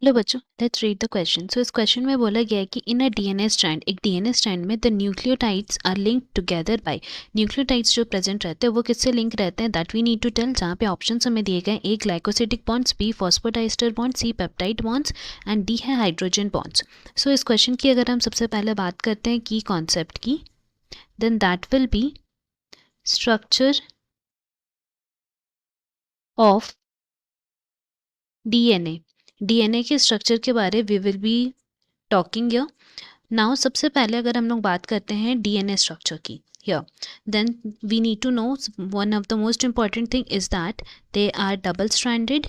Hello बच्चों, let's read the question. So इस question में बोला गया है कि इन अ डीएनए स्ट्रैंड, एक डीएनए स्ट्रैंड में the nucleotides are linked together by, nucleotides जो प्रेजेंट रहते हैं वो किससे लिंक रहते हैं, that we need to tell. जहाँ पे ऑप्शंस हमें दिए गए, A glycosidic bonds, B phosphodiester bonds, C peptide bonds and D है हाइड्रोजन बॉन्ड्स। सो इस क्वेश्चन की अगर हम सबसे पहले बात करते हैं की कॉन्सेप्ट की, then that will be structure of DNA. DNA के स्ट्रक्चर के बारे we will be talking here. Now सबसे पहले अगर हम लोग बात करते हैं डीएनए स्ट्रक्चर की here, then we need to know one of the most important thing is that they are double stranded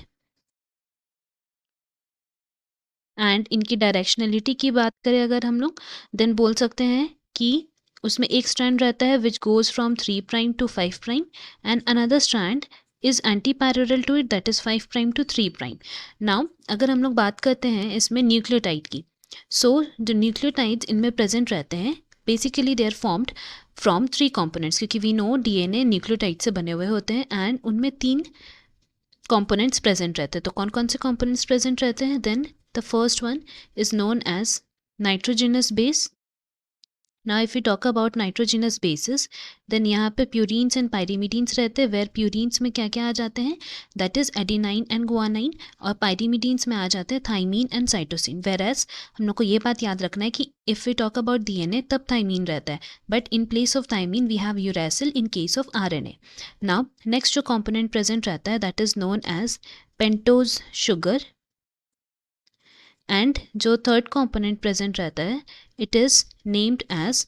and इनकी डायरेक्शनलिटी की बात करें अगर हम लोग, देन बोल सकते हैं कि उसमें एक स्ट्रैंड रहता है which goes from 3 prime to 5 prime and another strand is anti parallel to it, that is 5 prime to 3 prime. Now अगर हम लोग बात करते हैं इसमें न्यूक्लियोटाइड की, सो जो न्यूक्लियोटाइड्स इनमें प्रेजेंट रहते हैं basically they are formed from 3 components, क्योंकि वी नो डीएनए न्यूक्लियोटाइड से बने हुए होते हैं एंड उनमें 3 कंपोनेंट्स प्रेजेंट रहते हैं। तो कौन कौन से कंपोनेंट्स प्रेजेंट रहते हैं, then the first one is known as nitrogenous base. Now if we talk about nitrogenous bases, then यहाँ पे प्यूरीन्स एंड पायरीमिडीन्स रहते हैं, वेयर प्यूरीन्स में क्या क्या आ जाते हैं, that is adenine and guanine, और पायरीमिडीन्स में आ जाते हैं thymine and cytosine. Whereas हम लोग को ये बात याद रखना है कि if we talk about DNA तब थाइमीन रहता है, but in place of thymine we have uracil in case of RNA. Now next जो कॉम्पोनेंट प्रेजेंट रहता है that is known as pentose sugar, and जो थर्ड कंपोनेंट प्रेजेंट रहता है it is named as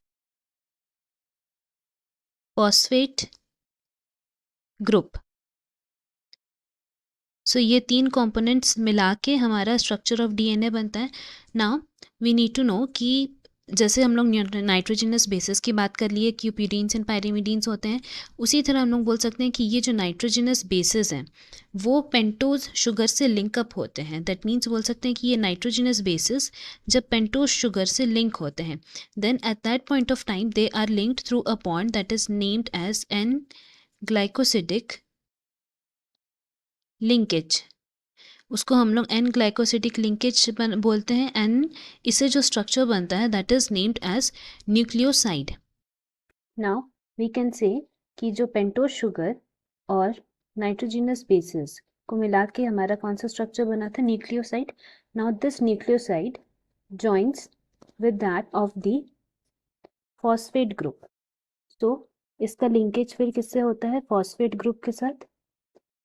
phosphate group. So ये 3 components मिला के हमारा स्ट्रक्चर ऑफ डीएनए बनता है। Now we need to know कि जैसे हम लोग नाइट्रोजनस बेसिस की बात कर लिए कि प्यूरीन्स एंड पायरीमिडीन्स होते हैं, उसी तरह हम लोग बोल सकते हैं कि ये जो नाइट्रोजनस बेसिस हैं वो पेंटोज शुगर से लिंकअप होते हैं। दैट मीन्स बोल सकते हैं कि ये नाइट्रोजनस बेसिस जब पेंटोज शुगर से लिंक होते हैं, then at that point of time they are linked through a bond that is named as an glycosidic linkage. उसको हम लोग एन ग्लाइकोसिडिक लिंकेज बोलते हैं एंड इससे जो स्ट्रक्चर बनता है that is named as nucleoside. Now we can say कि जो पेंटोज शुगर और नाइट्रोजनस बेसिस को मिला के हमारा कौन सा स्ट्रक्चर बना था, nucleoside. Now this nucleoside joins with that of the phosphate group. तो इसका लिंकेज फिर किससे होता है, फॉस्फेट ग्रुप के साथ।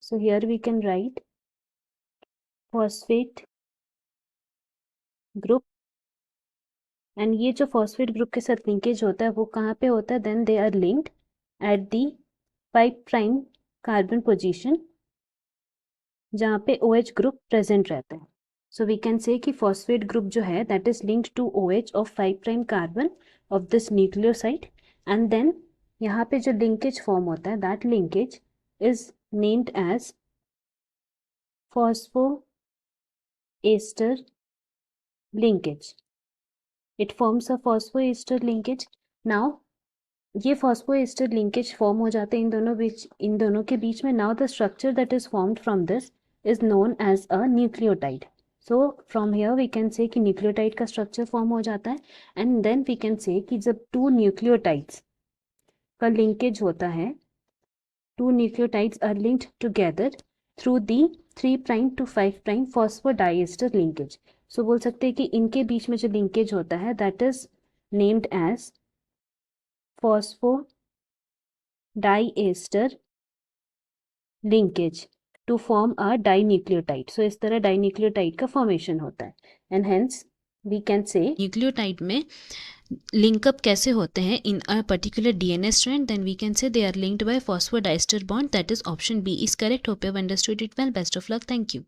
So here we can write phosphate group, and ये जो फॉस्फेट ग्रुप के साथ लिंकेज होता है वो कहाँ पे होता है, then they are linked at the 5 prime carbon position जहाँ पे OH ग्रुप प्रेजेंट रहता है। सो वी कैन से कि फॉस्फेट ग्रुप जो है that is linked to OH of 5 prime carbon of this nucleoside, and then यहाँ पे जो लिंकेज फॉर्म होता है that linkage is named as phosphoester linkage. It forms a phosphoester linkage. Now ये phosphoester linkage form हो जाते हैं इन दोनों के बीच में. Now the structure that is formed from this is known as a nucleotide. So from here we can say कि nucleotide का structure form हो जाता है, and then we can say कि जब 2 nucleotides का linkage होता है, 2 nucleotides are linked together through the 3 prime to 5 prime phosphodiester linkage. So बोल सकते हैं कि इनके बीच में जो linkage होता है that is named as phosphodiester linkage to form a dinucleotide. So इस तरह dinucleotide का formation होता है, and hence we can say nucleotide में लिंकअप कैसे होते हैं in a particular DNA strand, then we can say they are linked by phosphodiester bond, that is option B is correct. Hope you have understood it well. Best of luck. Thank you.